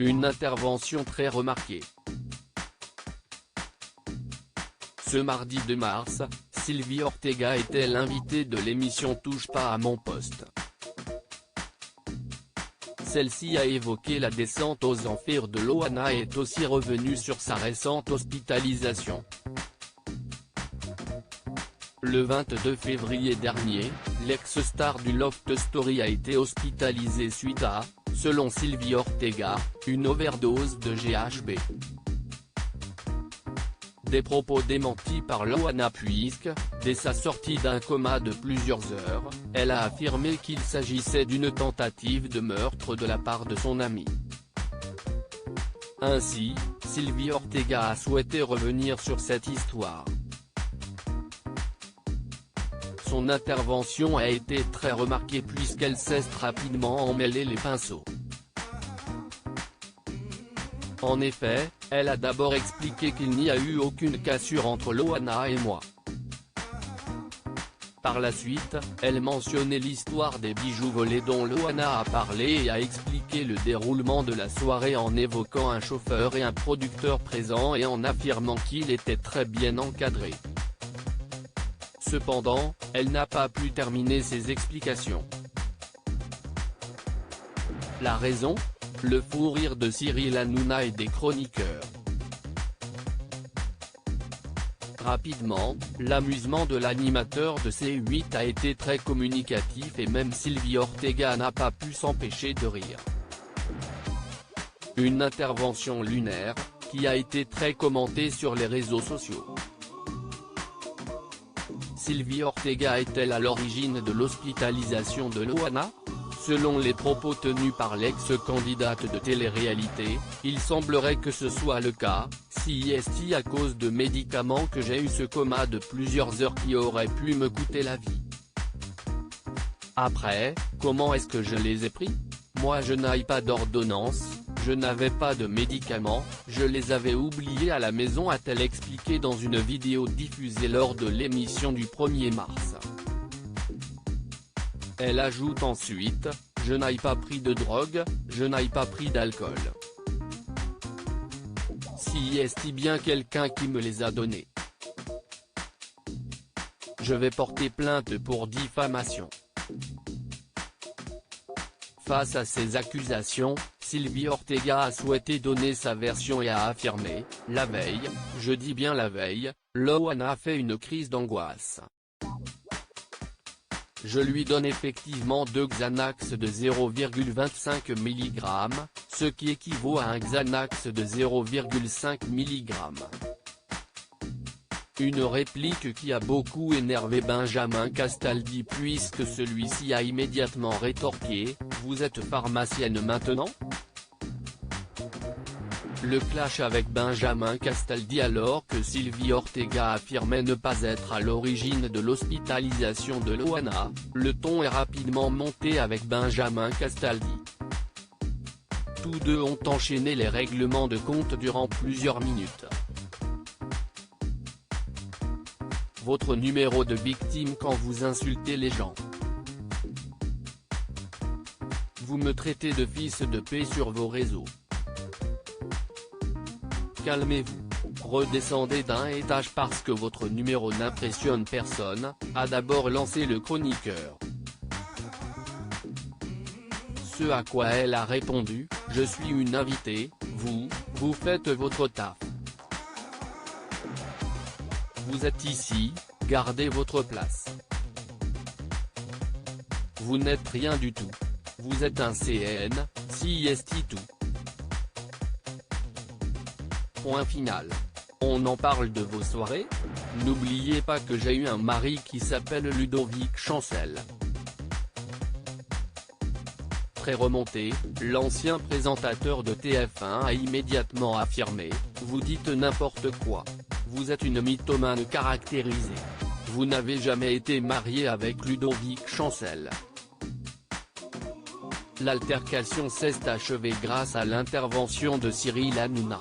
Une intervention très remarquée. Ce mardi 2 mars, Sylvie Ortega était l'invitée de l'émission Touche pas à mon poste. Celle-ci a évoqué la descente aux enfers de Loana et est aussi revenue sur sa récente hospitalisation. Le 22 février dernier, l'ex-star du Loft Story a été hospitalisée suite à, selon Sylvie Ortega, une overdose de GHB. Des propos démentis par Loana puisque, dès sa sortie d'un coma de plusieurs heures, elle a affirmé qu'il s'agissait d'une tentative de meurtre de la part de son ami. Ainsi, Sylvie Ortega a souhaité revenir sur cette histoire. Son intervention a été très remarquée puisqu'elle sait rapidement emmêler les pinceaux. En effet, elle a d'abord expliqué qu'il n'y a eu aucune cassure entre Loana et moi. Par la suite, elle mentionnait l'histoire des bijoux volés dont Loana a parlé et a expliqué le déroulement de la soirée en évoquant un chauffeur et un producteur présents et en affirmant qu'il était très bien encadré. Cependant, elle n'a pas pu terminer ses explications. La raison ? Le fou rire de Cyril Hanouna et des chroniqueurs. Rapidement, l'amusement de l'animateur de C8 a été très communicatif et même Sylvie Ortega n'a pas pu s'empêcher de rire. Une intervention lunaire, qui a été très commentée sur les réseaux sociaux. Sylvie Ortega est-elle à l'origine de l'hospitalisation de Loana ? Selon les propos tenus par l'ex-candidate de télé-réalité, il semblerait que ce soit le cas, si est à cause de médicaments que j'ai eu ce coma de plusieurs heures qui aurait pu me coûter la vie. Après, comment est-ce que je les ai pris ? Moi je n'ai pas d'ordonnance, je n'avais pas de médicaments, je les avais oubliés à la maison, a-t-elle expliqué dans une vidéo diffusée lors de l'émission du 1er mars. Elle ajoute ensuite, je n'ai pas pris de drogue, je n'ai pas pris d'alcool. Si est bien quelqu'un qui me les a donnés. Je vais porter plainte pour diffamation. Face à ces accusations, Sylvie Ortega a souhaité donner sa version et a affirmé, la veille, je dis bien la veille, Loana a fait une crise d'angoisse. Je lui donne effectivement 2 Xanax de 0,25 mg, ce qui équivaut à un Xanax de 0,5 mg. Une réplique qui a beaucoup énervé Benjamin Castaldi puisque celui-ci a immédiatement rétorqué, « Vous êtes pharmacienne maintenant ?» Le clash avec Benjamin Castaldi alors que Sylvie Ortega affirmait ne pas être à l'origine de l'hospitalisation de Loana, le ton est rapidement monté avec Benjamin Castaldi. Tous deux ont enchaîné les règlements de compte durant plusieurs minutes. Votre numéro de victime quand vous insultez les gens. Vous me traitez de fils de paix sur vos réseaux. Calmez-vous. Redescendez d'un étage parce que votre numéro n'impressionne personne, a d'abord lancé le chroniqueur. Ce à quoi elle a répondu, je suis une invitée, vous faites votre taf. Vous êtes ici, gardez votre place. Vous n'êtes rien du tout. Vous êtes un CN, si est tout. Point final. On en parle de vos soirées ? N'oubliez pas que j'ai eu un mari qui s'appelle Ludovic Chancel. Très remonté, l'ancien présentateur de TF1 a immédiatement affirmé, vous dites n'importe quoi. Vous êtes une mythomane caractérisée. Vous n'avez jamais été marié avec Ludovic Chancel. L'altercation s'est achevée grâce à l'intervention de Cyril Hanouna.